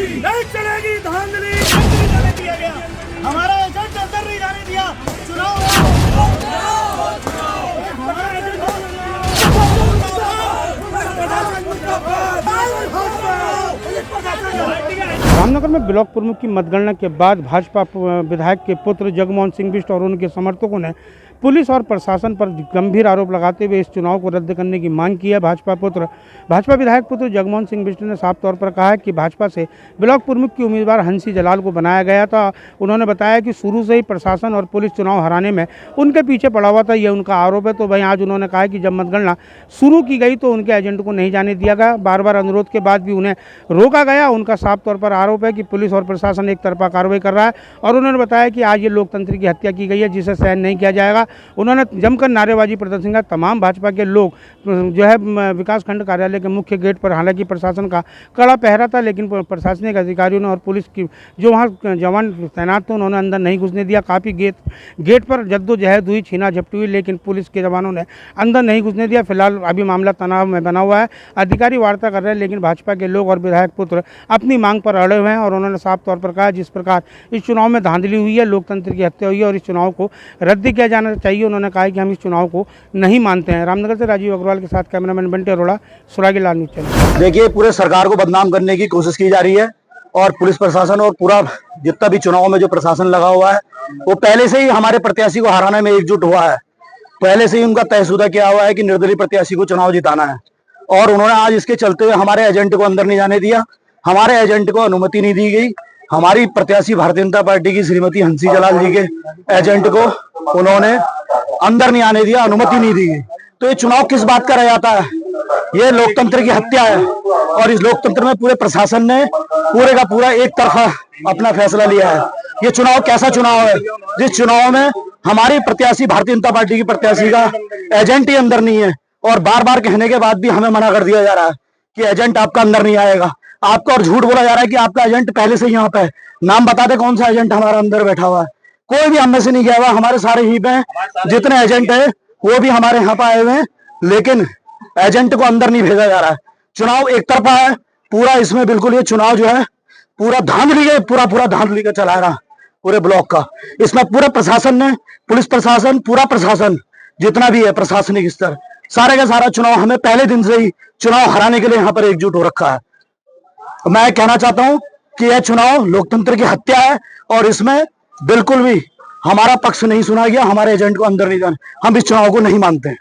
नहीं चलेगी धांधली, नहीं जाने दिया गया, हमारा एजेंट अंदर नहीं जाने दिया। चुनाव रामनगर में ब्लॉक प्रमुख की मतगणना के बाद भाजपा विधायक के पुत्र जगमोहन सिंह बिष्ट और उनके समर्थकों ने पुलिस और प्रशासन पर गंभीर आरोप लगाते हुए इस चुनाव को रद्द करने की मांग की है। भाजपा विधायक पुत्र जगमोहन सिंह बिष्ट ने साफ तौर पर कहा है कि भाजपा से ब्लॉक प्रमुख की उम्मीदवार हंसी जलाल को बनाया गया था। उन्होंने बताया कि शुरू से ही प्रशासन और पुलिस चुनाव हराने में उनके पीछे पड़ा हुआ था, यह उनका आरोप है। तो वहीं आज उन्होंने कहा कि जब मतगणना शुरू की गई तो उनके एजेंट को नहीं जाने दिया गया, बार बार अनुरोध के बाद भी उन्हें रोका गया। उनका साफ तौर पर आरोप है कि पुलिस और प्रशासन एक तरफा कार्रवाई कर रहा है और उन्होंने बताया कि आज ये लोकतंत्र की हत्या की गई है जिसे सहन नहीं किया जाएगा। उन्होंने जमकर नारेबाजी प्रदर्शन किया। तमाम भाजपा के लोग जो है विकास खंड कार्यालय के मुख्य गेट पर, हालांकि प्रशासन का कड़ा पहरा था, लेकिन प्रशासनिक अधिकारियों ने और पुलिस की जो वहाँ जवान तैनात थे उन्होंने अंदर नहीं घुसने दिया। काफ़ी गेट पर जद्दोजहद हुई, छीना झपटी हुई, लेकिन पुलिस के जवानों ने अंदर नहीं घुसने दिया। फिलहाल अभी मामला तनाव में बना हुआ है, अधिकारी वार्ता कर रहे हैं, लेकिन भाजपा के लोग और विधायक पुत्र अपनी मांग पर अड़े हुए हैं और उन्होंने साफ तौर पर कहा जिस प्रकार इस चुनाव में धांधली हुई है, लोकतंत्र की हत्या हुई है और इस चुनाव को रद्द किया जाना चाहिए। उन्होंने कहा कि हम इस चुनाव को नहीं मानते हैं। रामनगर से राजीव अग्रवाल के साथ कैमरामैन बंटी अरोड़ा, सुरागी लाल न्यूज़ चैनल। देखिए, पूरे सरकार को बदनाम करने की कोशिश की जा रही है और पुलिस प्रशासन और पूरा जितना भी चुनाव में जो प्रशासन लगा हुआ है वो पहले से ही हमारे प्रत्याशी को हराने में एकजुट हुआ है। पहले से ही उनका तयशुदा किया हुआ है कि निर्दलीय प्रत्याशी को चुनाव जिताना है और उन्होंने आज इसके चलते हुए हमारे एजेंट को अंदर नहीं जाने दिया। हमारे एजेंट को अनुमति नहीं दी गई। हमारी प्रत्याशी भारतीय जनता पार्टी की श्रीमती हंसी जलाल जी के एजेंट को उन्होंने अंदर नहीं आने दिया, अनुमति नहीं दी गई। तो ये चुनाव किस बात का रह जाता है? ये लोकतंत्र की हत्या है और इस लोकतंत्र में पूरे प्रशासन ने पूरे का पूरा एक तरफा अपना फैसला लिया है। ये चुनाव कैसा चुनाव है जिस चुनाव में हमारी प्रत्याशी भारतीय जनता पार्टी की प्रत्याशी का एजेंट ही अंदर नहीं है और बार बार कहने के बाद भी हमें मना कर दिया जा रहा है कि एजेंट आपका अंदर नहीं आएगा। आपका और झूठ बोला जा रहा है कि आपका एजेंट पहले से यहाँ पे है। नाम बता दे कौन सा एजेंट हमारा अंदर बैठा हुआ है? कोई भी हम में से नहीं गया हुआ। हमारे सारे ही पे जितने एजेंट है वो भी हमारे यहाँ पे आए हुए हैं, लेकिन एजेंट को अंदर नहीं भेजा जा रहा है। चुनाव एक तरफा है पूरा, इसमें बिल्कुल ये चुनाव जो है पूरा धांधली का पूरा धांधली का चला रहा पूरे ब्लॉक का। इसमें पूरे प्रशासन ने, पुलिस प्रशासन, पूरा प्रशासन जितना भी है प्रशासनिक स्तर, सारे का सारा चुनाव हमें पहले दिन से ही चुनाव हराने के लिए यहाँ पर एकजुट हो रखा है। मैं कहना चाहता हूँ कि यह चुनाव लोकतंत्र की हत्या है और इसमें बिल्कुल भी हमारा पक्ष नहीं सुना गया। हमारे एजेंट को अंदर नहीं जाना, हम इस चुनाव को नहीं मानते हैं।